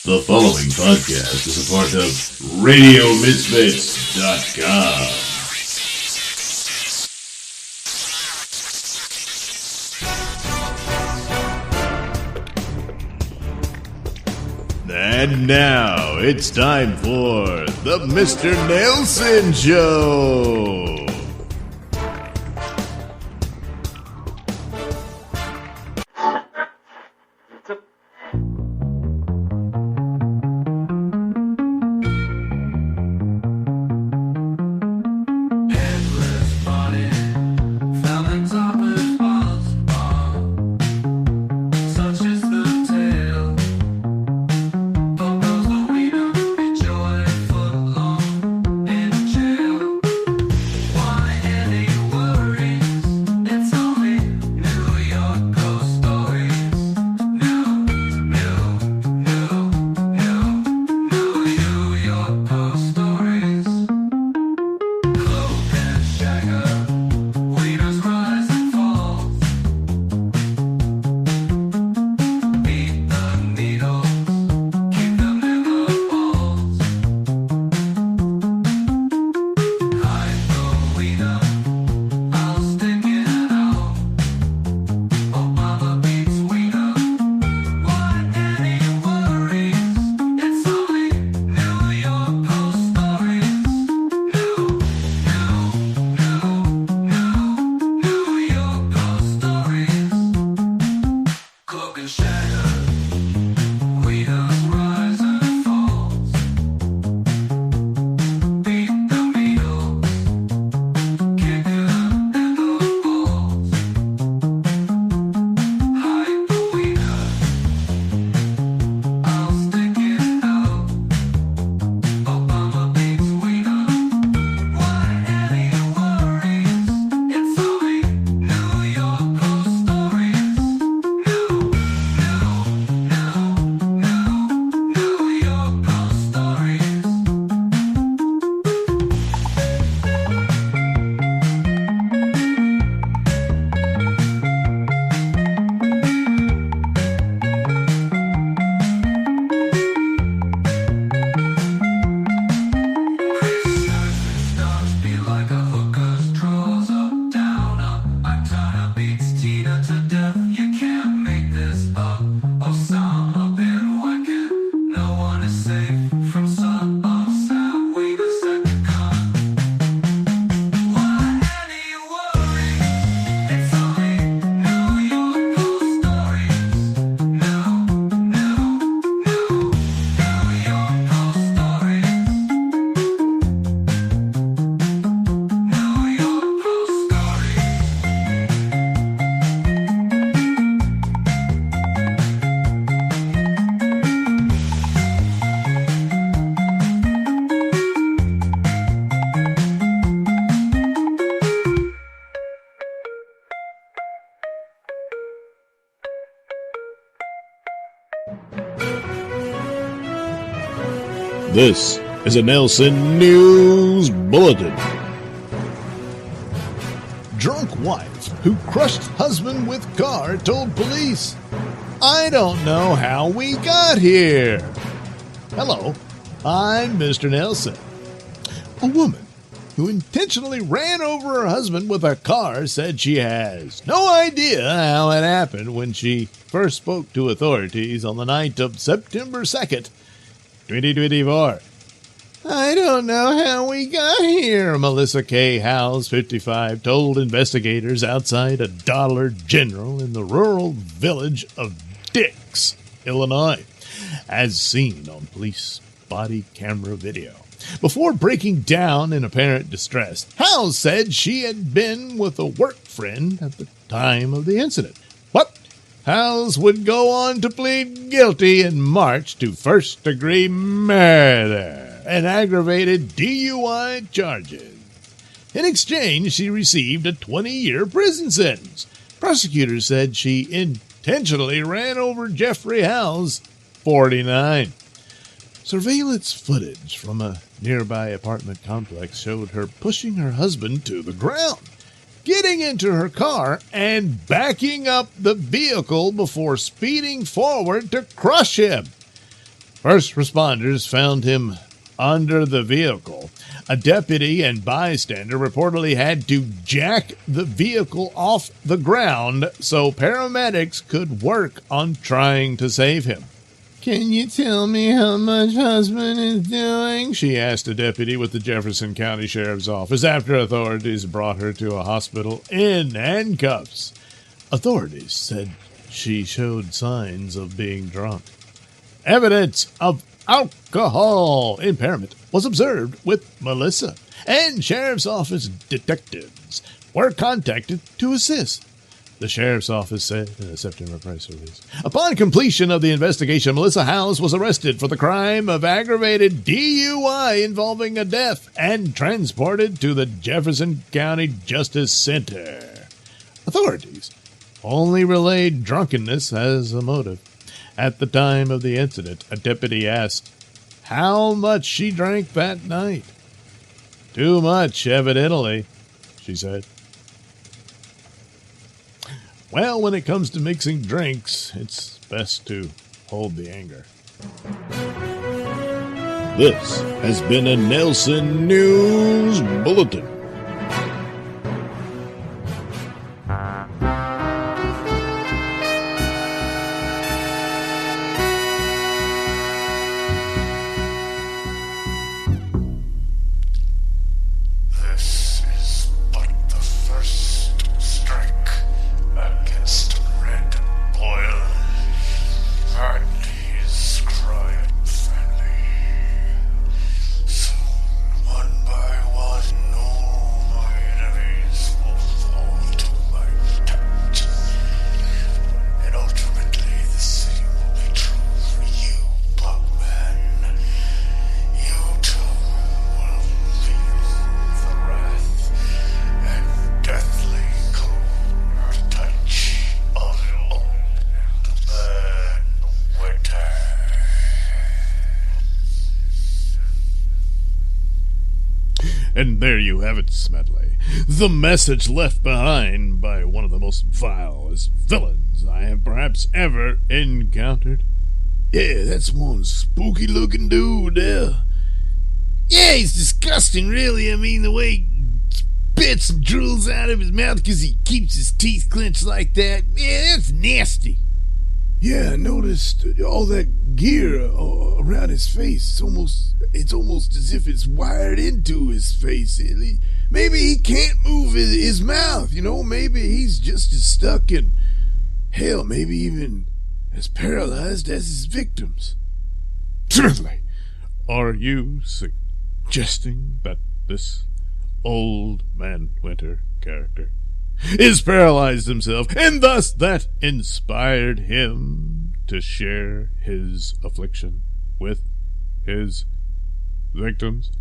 The following podcast is a part of RadioMisfits.com. And now it's time for the Mr. Nailsin Show. This is a Nailsin News Bulletin. Drunk wife who crushed husband with car told police, "I don't know how we got here." Hello, I'm Mr. Nailsin. A woman who intentionally ran over her husband with a car said she has no idea how it happened when she first spoke to authorities on the night of September 2nd, 2024. "I don't know how we got here," Melissa K. Howes, 55, told investigators outside a Dollar General in the rural village of Dix, Illinois, as seen on police body camera video. Before breaking down in apparent distress, Howes said she had been with a work friend at the time of the incident. But Howes would go on to plead guilty in March to first-degree murder and aggravated DUI charges. In exchange, she received a 20-year prison sentence. Prosecutors said she intentionally ran over Jeffrey Howes, 49. Surveillance footage from a nearby apartment complex showed her pushing her husband to the ground, getting into her car, and backing up the vehicle before speeding forward to crush him. First responders found him under the vehicle. A deputy and bystander reportedly had to jack the vehicle off the ground so paramedics could work on trying to save him. "Can you tell me how much husband is doing?" she asked a deputy with the Jefferson County Sheriff's Office after authorities brought her to a hospital in handcuffs. Authorities said she showed signs of being drunk. Evidence of alcohol impairment was observed with Melissa, and Sheriff's Office detectives were contacted to assist. The Sheriff's Office said in a September press release. Upon completion of the investigation, Melissa House was arrested for the crime of aggravated DUI involving a death and transported to the Jefferson County Justice Center. Authorities only relayed drunkenness as a motive. At the time of the incident, a deputy asked how much she drank that night. "Too much, evidently," she said. Well, when it comes to mixing drinks, it's best to hold the anger. This has been a Nailsin News Bulletin. And there you have it, Smedley. The message left behind by one of the most vilest villains I have perhaps ever encountered. Yeah, that's one spooky-looking dude there. Yeah, he's disgusting, really. I mean, the way he spits and drools out of his mouth because he keeps his teeth clenched like that. Yeah, that's nasty. Yeah, I noticed all that gear around his face. It's almost as if it's wired into his face. Maybe he can't move his mouth, Maybe he's just as stuck in, hell, maybe even as paralyzed as his victims. Certainly. Are you suggesting that this Old Man Winter character is paralyzed himself, and thus that inspired him to share his affliction with his victims?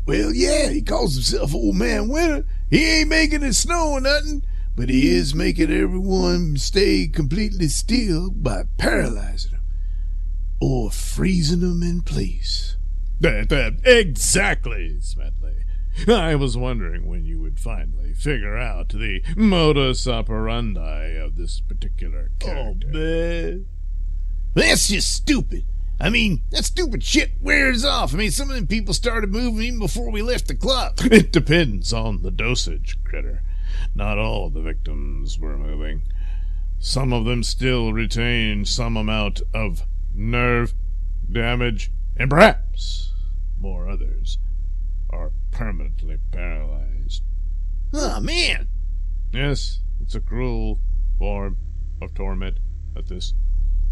Well, yeah, he calls himself Old Man Winter. He ain't making it snow or nothing, but he is making everyone stay completely still by paralyzing them or freezing them in place. Exactly, Smedley. I was wondering when you would finally figure out the modus operandi of this particular character. Oh, man. That's just stupid. I mean, that stupid shit wears off. I mean, some of them people started moving even before we left the club. It depends on the dosage, Critter. Not all of the victims were moving. Some of them still retained some amount of nerve damage, and perhaps more others are permanently paralyzed. Oh, man! Yes, it's a cruel form of torment that this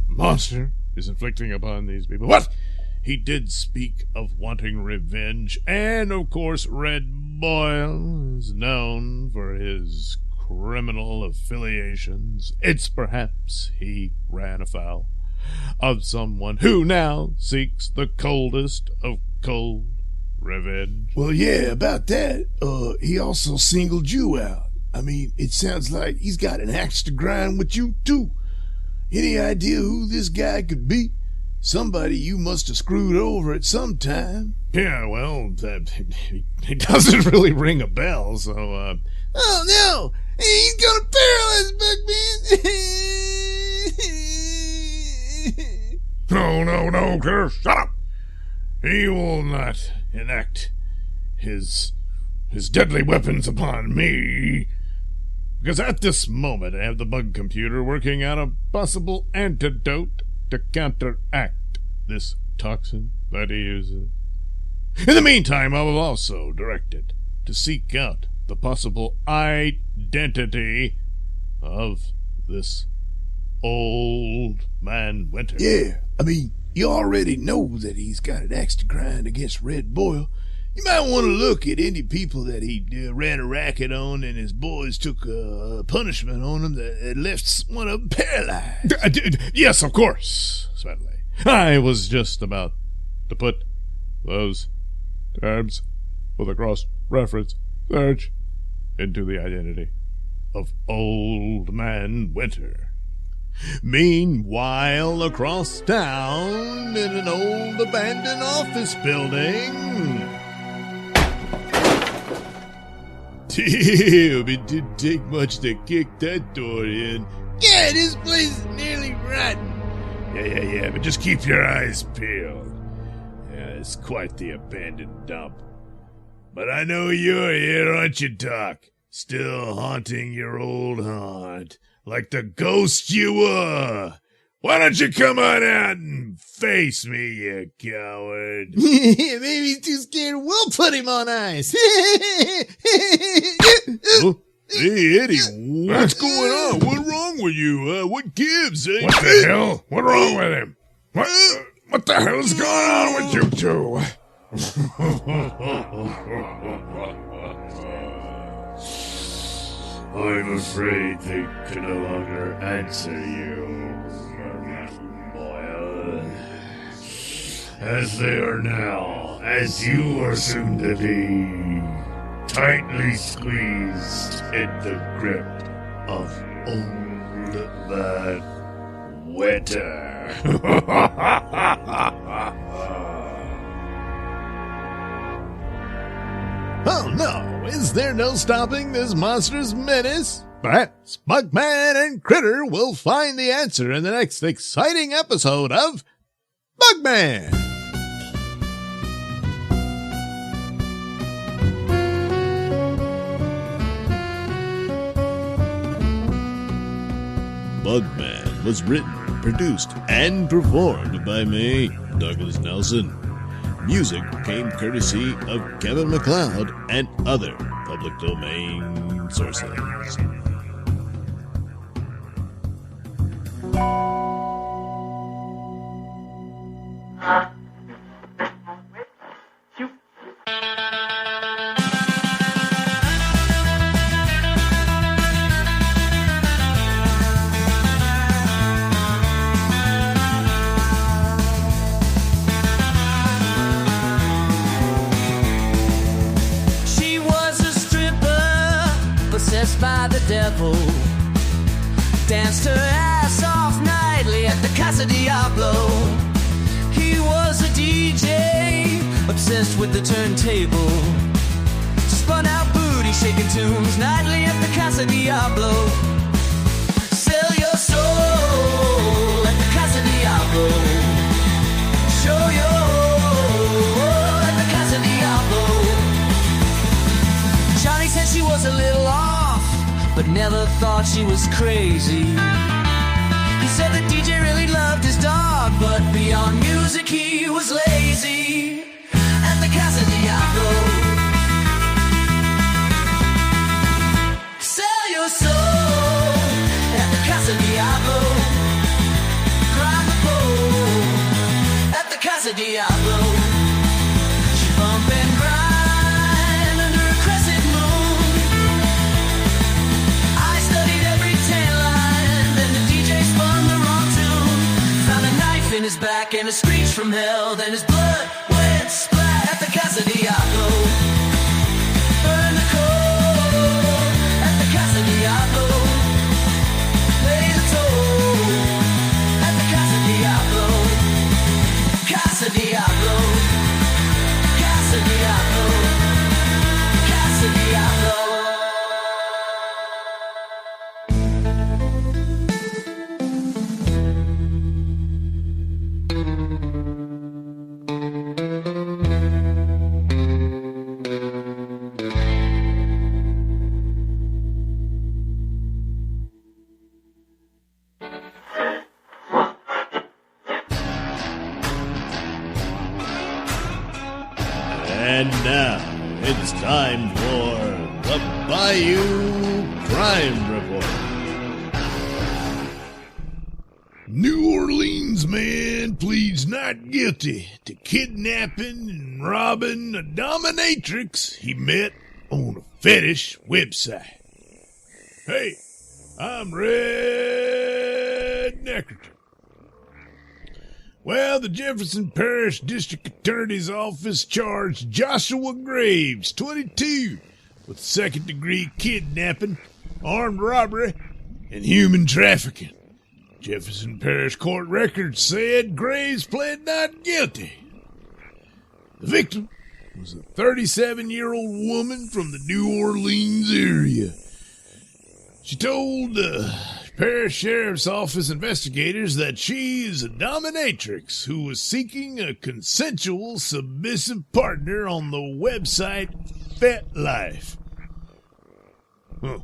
monster is inflicting upon these people. What? He did speak of wanting revenge, and of course Red Boyle is known for his criminal affiliations. It's perhaps he ran afoul of someone who now seeks the coldest of cold revenge. Well, yeah, about that, he also singled you out. I mean, it sounds like he's got an axe to grind with you, too. Any idea who this guy could be? Somebody you must have screwed over at some time. Yeah, well, he doesn't really ring a bell, so, Oh, no! He's gonna paralyze Buckman! No, here, shut up! He will not enact his deadly weapons upon me, because at this moment I have the bug computer working on a possible antidote to counteract this toxin that he uses. In the meantime, I will also direct it to seek out the possible identity of this old man Winter. Yeah, I mean, you already know that he's got an axe to grind against Red Boyle. You might want to look at any people that he ran a racket on and his boys took a punishment on him that left one of them paralyzed. Yes, of course, Smedley. I was just about to put those terms for the cross-reference search into the identity of Old Man Winter. Meanwhile, across town, in an old abandoned office building... Damn, it didn't take much to kick that door in. Yeah, this place is nearly rotten. Yeah, but just keep your eyes peeled. Yeah, it's quite the abandoned dump. But I know you're here, aren't you, Doc? Still haunting your old haunt, like the ghost you were. Why don't you come on out and face me, you coward? Maybe he's too scared. We'll put him on ice. Oh, hey, Eddie, what's going on? What's wrong with you? What gives? What the hell? What's wrong with him? What the hell's going on with you two? I'm afraid they can no longer answer you, Boyle. As they are now, as you are soon to be, tightly squeezed in the grip of Old Man Winter. Oh no, is there no stopping this monstrous menace? Perhaps Bugman and Critter will find the answer in the next exciting episode of Bugman. Bugman was written, produced, and performed by me, Douglas Nailsin. Music came courtesy of Kevin MacLeod and other public domain sources. By the devil, danced her ass off nightly at the Casa Diablo. He was a DJ, obsessed with the turntable, spun out booty shaking tunes nightly at the Casa Diablo. Sell your soul at the Casa Diablo. Show your at the Casa Diablo. Johnny said she was a little off, but never thought she was crazy. He said the DJ really loved his dog, but beyond music he was lazy. At the Casa Diablo, sell your soul. At the Casa Diablo, grind the pole. At the Casa Diablo, she bump and grind under a crescent moon. I studied every tan line, then the DJ spun the wrong tune. Found a knife in his back and a screech from hell, then his blood went splat at the Casa Diablo. Burn the coal at the Casa Diablo. Lay the toll at the Casa Diablo. Casa Diablo. Casa Diablo. Casa Diablo. And now it's time for the Bayou Crime Report. New Orleans man pleads not guilty to kidnapping and robbing a dominatrix he met on a fetish website. Hey, I'm Red Neckerton. Well, the Jefferson Parish District Attorney's Office charged Joshua Graves, 22, with second-degree kidnapping, armed robbery, and human trafficking. Jefferson Parish Court records said Graves pled not guilty. The victim was a 37-year-old woman from the New Orleans area. She told the Parish Sheriff's Office investigators that she is a dominatrix who was seeking a consensual, submissive partner on the website FetLife. Huh.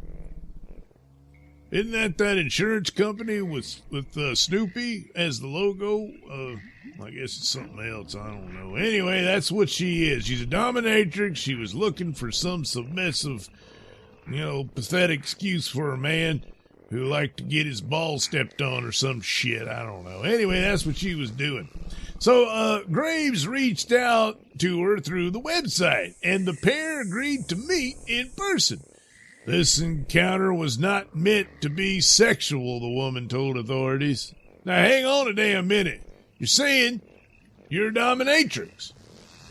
Isn't that insurance company with Snoopy as the logo? I guess it's something else. I don't know. Anyway, that's what she is. She's a dominatrix. She was looking for some submissive, pathetic excuse for a man who liked to get his balls stepped on or some shit. I don't know. Anyway, that's what she was doing. So Graves reached out to her through the website, and the pair agreed to meet in person. This encounter was not meant to be sexual, the woman told authorities. Now, hang on a damn minute. You're saying you're a dominatrix,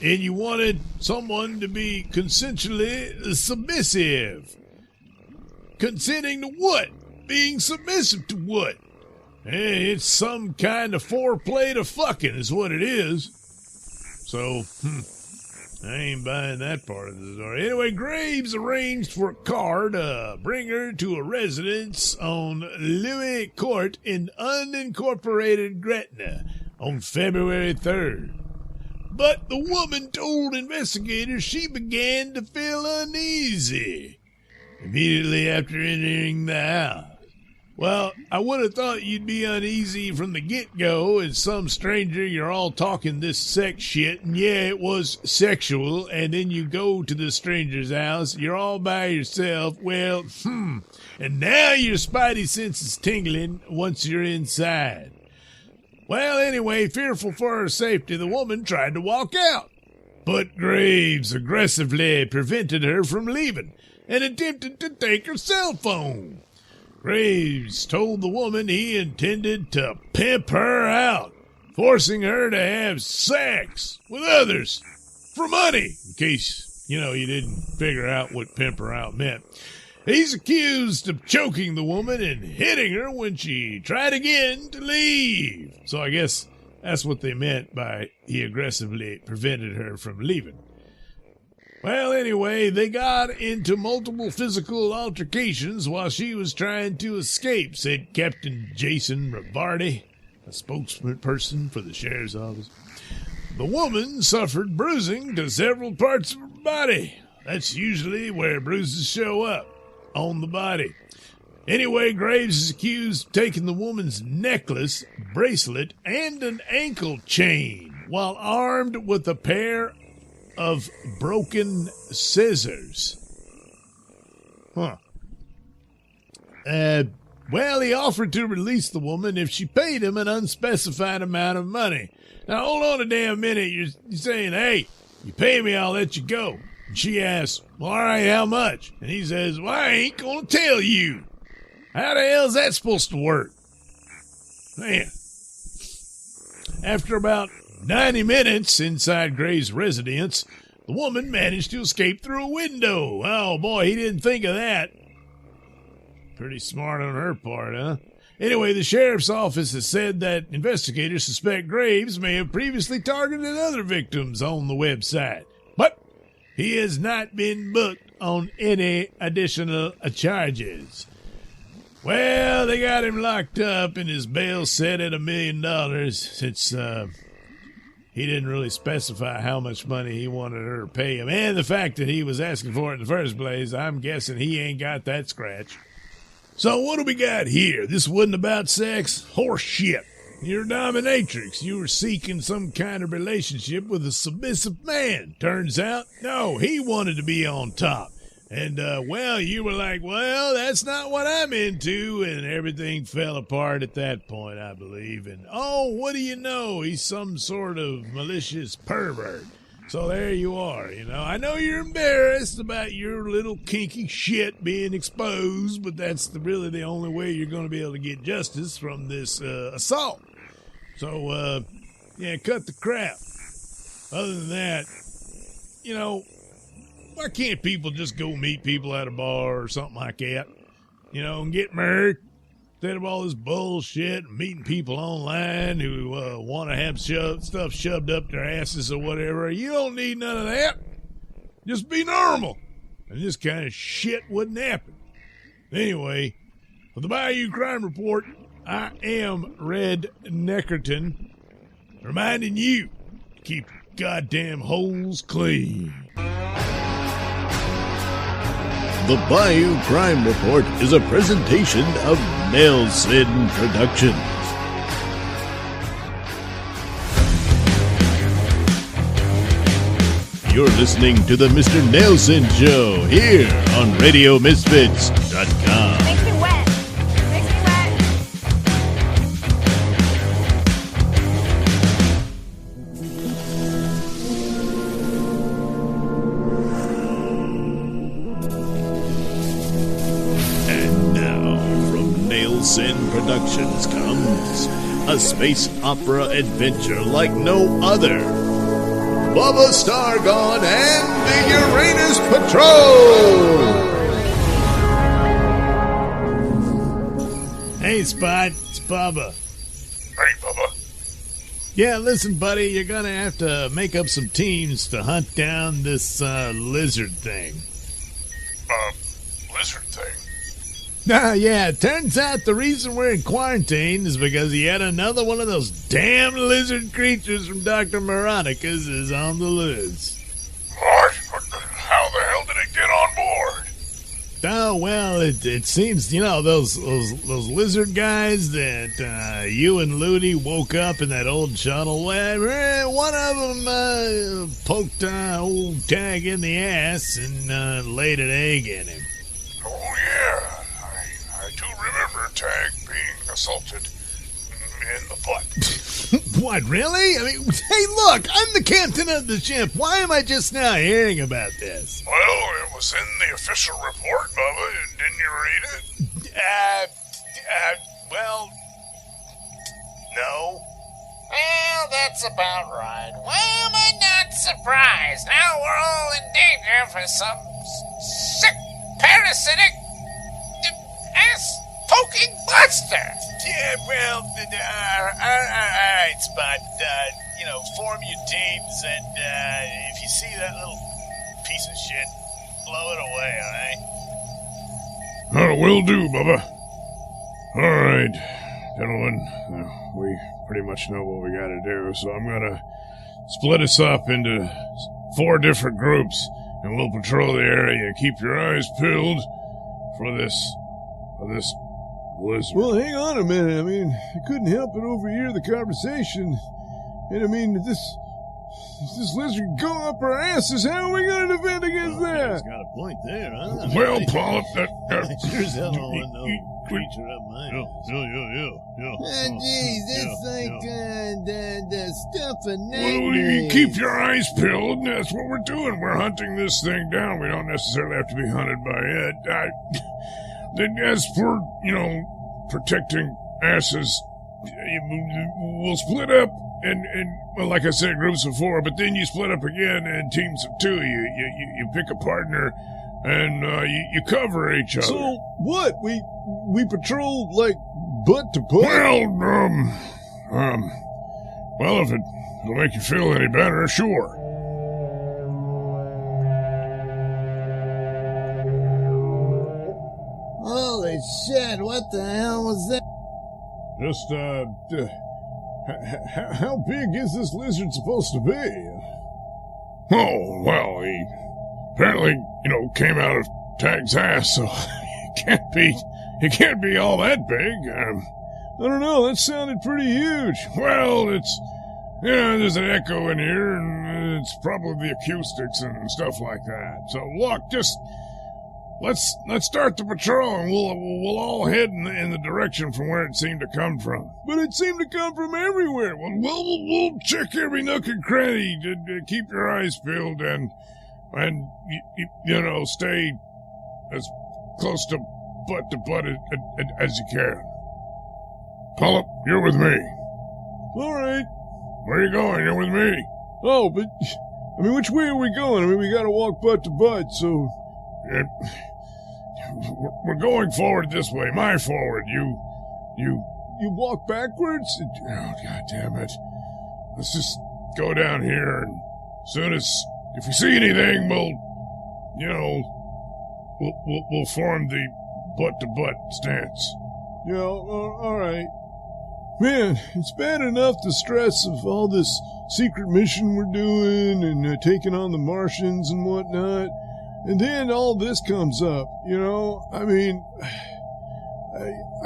and you wanted someone to be consensually submissive. Consenting to what? Being submissive to what? Hey, it's some kind of foreplay to fucking is what it is. So, I ain't buying that part of the story. Anyway, Graves arranged for a car to bring her to a residence on Louis Court in unincorporated Gretna on February 3rd. But the woman told investigators she began to feel uneasy immediately after entering the house. Well, I would have thought you'd be uneasy from the get-go. As some stranger, you're all talking this sex shit, and yeah, it was sexual, and then you go to the stranger's house, you're all by yourself, well, and now your spidey sense is tingling once you're inside. Well, anyway, fearful for her safety, the woman tried to walk out, but Graves aggressively prevented her from leaving and attempted to take her cell phone. Graves told the woman he intended to pimp her out, forcing her to have sex with others for money, in case, you didn't figure out what pimp her out meant. He's accused of choking the woman and hitting her when she tried again to leave. So I guess that's what they meant by he aggressively prevented her from leaving. Well, anyway, they got into multiple physical altercations while she was trying to escape, said Captain Jason Rivardi, a spokesperson for the sheriff's office. The woman suffered bruising to several parts of her body. That's usually where bruises show up, on the body. Anyway, Graves is accused of taking the woman's necklace, bracelet, and an ankle chain while armed with a pair of broken scissors. Well, he offered to release the woman if she paid him an unspecified amount of money. Now, hold on a damn minute. You're saying, hey, you pay me, I'll let you go. And she asks, well, all right, how much? And he says, well, I ain't gonna tell you. How the hell is that supposed to work? Man. After about 90 minutes inside Graves' residence, the woman managed to escape through a window. Oh, boy, he didn't think of that. Pretty smart on her part, huh? Anyway, the sheriff's office has said that investigators suspect Graves may have previously targeted other victims on the website, but he has not been booked on any additional charges. Well, they got him locked up and his bail set at $1 million since he didn't really specify how much money he wanted her to pay him. And the fact that he was asking for it in the first place, I'm guessing he ain't got that scratch. So what do we got here? This wasn't about sex? Horse shit. You're a dominatrix. You were seeking some kind of relationship with a submissive man. Turns out, no, he wanted to be on top. And, well, you were like, well, that's not what I'm into, and everything fell apart at that point, I believe. And, oh, what do you know? He's some sort of malicious pervert. So there you are, you know. I know you're embarrassed about your little kinky shit being exposed, but that's really the only way you're going to be able to get justice from this assault. So, yeah, cut the crap. Other than that, you know, why can't people just go meet people at a bar or something like that, you know, and get married instead of all this bullshit and meeting people online who want to have stuff shoved up their asses or whatever? You don't need none of that. Just be normal, and this kind of shit wouldn't happen. Anyway, for the Bayou Crime Report, I am Red Neckerton, reminding you to keep your goddamn holes clean. The Bayou Crime Report is a presentation of Nailsin Productions. You're listening to the Mr. Nailsin Show here on RadioMisfits.com. Makes me wet. Makes me wet. And now, from Nailsin Productions comes a space opera adventure like no other. Bubba Stargone and the Uranus Patrol! Hey, Spot, it's Bubba. Hey, Bubba. Yeah, listen, buddy, you're gonna have to make up some teams to hunt down this lizard thing. Lizard thing? Yeah, it turns out the reason we're in quarantine is because yet another one of those damn lizard creatures from Dr. Moronica's is on the loose. What? How the hell did it get on board? Oh, well, it seems, you know, those lizard guys that you and Ludi woke up in that old shuttle. Well, one of them poked old Tag in the ass and laid an egg in him. Oh, yeah. I do remember Tag being assaulted in the butt. What, really? I mean, hey, look, I'm the captain of the ship. Why am I just now hearing about this? Well, it was in the official report, Bubba. Didn't you read it? Well, no. Well, that's about right. Why am I not surprised? Now we're all in danger for some sick, parasitic, ass-poking monster. Yeah, well, all right, Spot. You know, form your teams, and if you see that little piece of shit, blow it away, all right? Oh, will do, Bubba. All right, gentlemen, we pretty much know what we gotta do, so I'm gonna split us up into 4 different groups, and we'll patrol the area. Keep your eyes peeled for this lizard. Well, hang on a minute. I mean, I couldn't help but overhear the conversation. And I mean, this lizard go up our asses. How are we going to defend against that? He's got a point there, huh? Well, Polyp, I sure as hell don't want no creature up my ass. Geez, it's like the stuff of Well, you keep your eyes peeled, and that's what we're doing. We're hunting this thing down. We don't necessarily have to be hunted by it. Then as for, you know, protecting asses, we'll split up and well, like I said, groups of 4, but then you split up again in teams of 2. You pick a partner and you cover each other. So what? We patrol like butt to butt? Well, if it'll make you feel any better, sure. Holy shit! What the hell was that? Just how big is this lizard supposed to be? Oh, well, he apparently, you know, came out of Tag's ass, so it can't be all that big. I don't know, that sounded pretty huge. Well, it's, there's an echo in here, and it's probably the acoustics and stuff like that. So look, just let's start the patrol, and we'll all head in the direction from where it seemed to come from. But it seemed to come from everywhere. Well, we'll check every nook and cranny to keep your eyes peeled and stay as close to butt as you can. Polyp, you're with me. All right. Where are you going? You're with me. Oh, but, which way are we going? We gotta walk butt to butt, so... We're going forward this way. My forward. You walk backwards? Oh, God damn it. Let's just go down here, and as soon as... If we see anything, we'll form the butt-to-butt stance. Yeah, all right. Man, it's bad enough the stress of all this secret mission we're doing and taking on the Martians and whatnot. And then all this comes up, I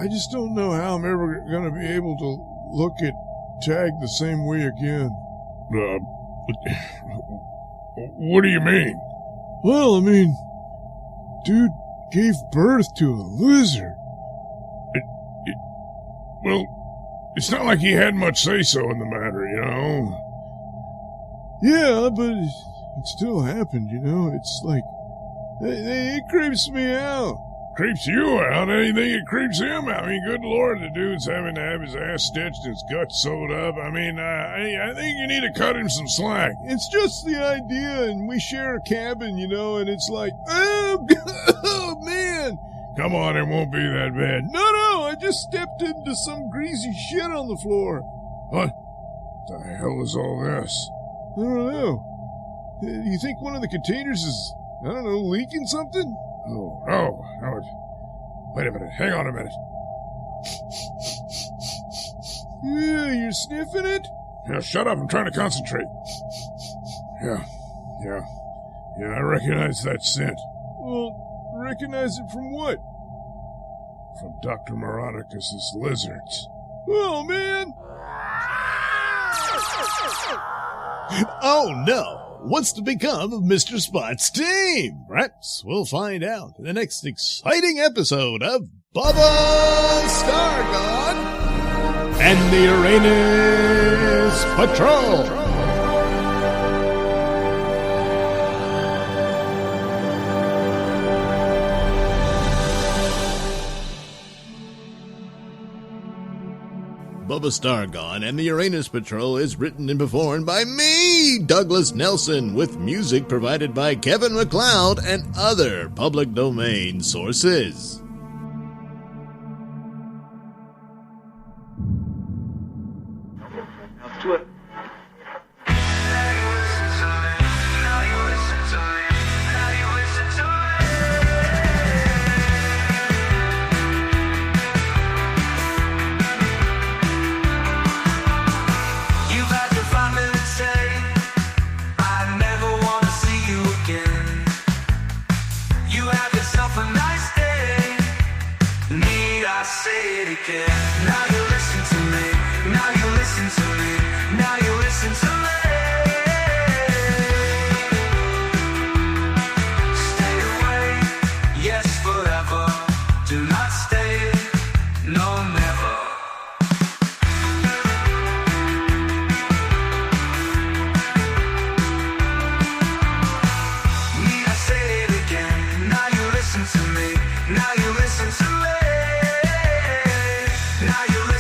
just don't know how I'm ever going to be able to look at Tag the same way again. What do you mean? Well, dude gave birth to a lizard. Well, it's not like he had much say-so in the matter, Yeah, but it still happened, It's like, it creeps me out. Creeps you out? Anything that creeps him out. Good Lord, the dude's having to have his ass stitched and his guts sewed up. I think you need to cut him some slack. It's just the idea, and we share a cabin, and it's like, oh, man. Come on, it won't be that bad. No, I just stepped into some greasy shit on the floor. What the hell is all this? I don't know. You think one of the containers is, leaking something? Oh, wait a minute. Hang on a minute. Yeah, you're sniffing it? Yeah, shut up. I'm trying to concentrate. Yeah, I recognize that scent. Well, recognize it from what? From Dr. Moronicus's lizards. Oh, man! Oh, no! What's to become of Mr. Spot's team? Perhaps we'll find out in the next exciting episode of Bubba Stargone and the Uranus Patrol. Bubba Stargone and the Uranus Patrol is written and performed by me, Douglas Nailsin, with music provided by Kevin MacLeod and other public domain sources. To it. Now you listen to me. Now you listen to me. Now you listen to me. Stay away, yes forever. Do not stay, no never. Need I say it again? Now you listen to me. Now you listen to me. Now you listen.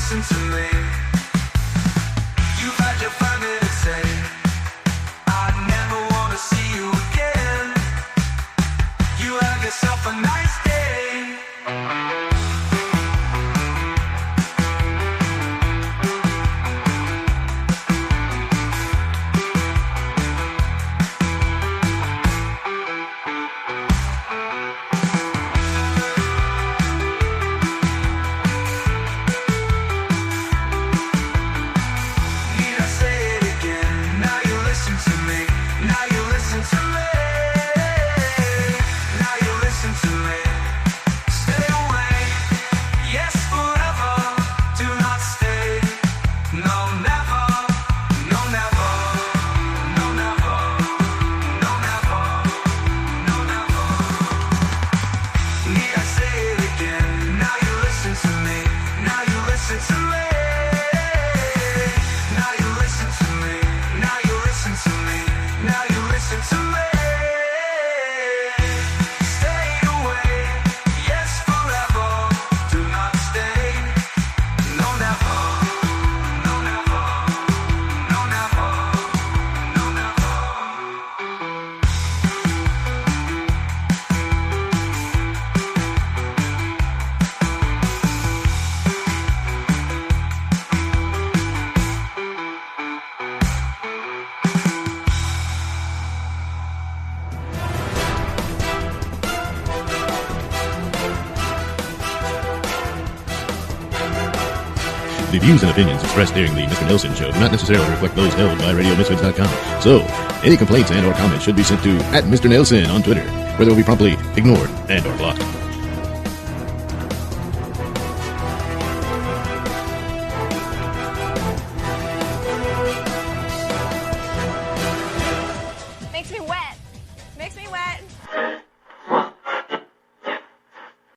The views and opinions expressed during the Mr. Nailsin show do not necessarily reflect those held by RadioMisfits.com. So, any complaints and or comments should be sent to @Mr. Nailsin on Twitter, where they will be promptly ignored and or blocked.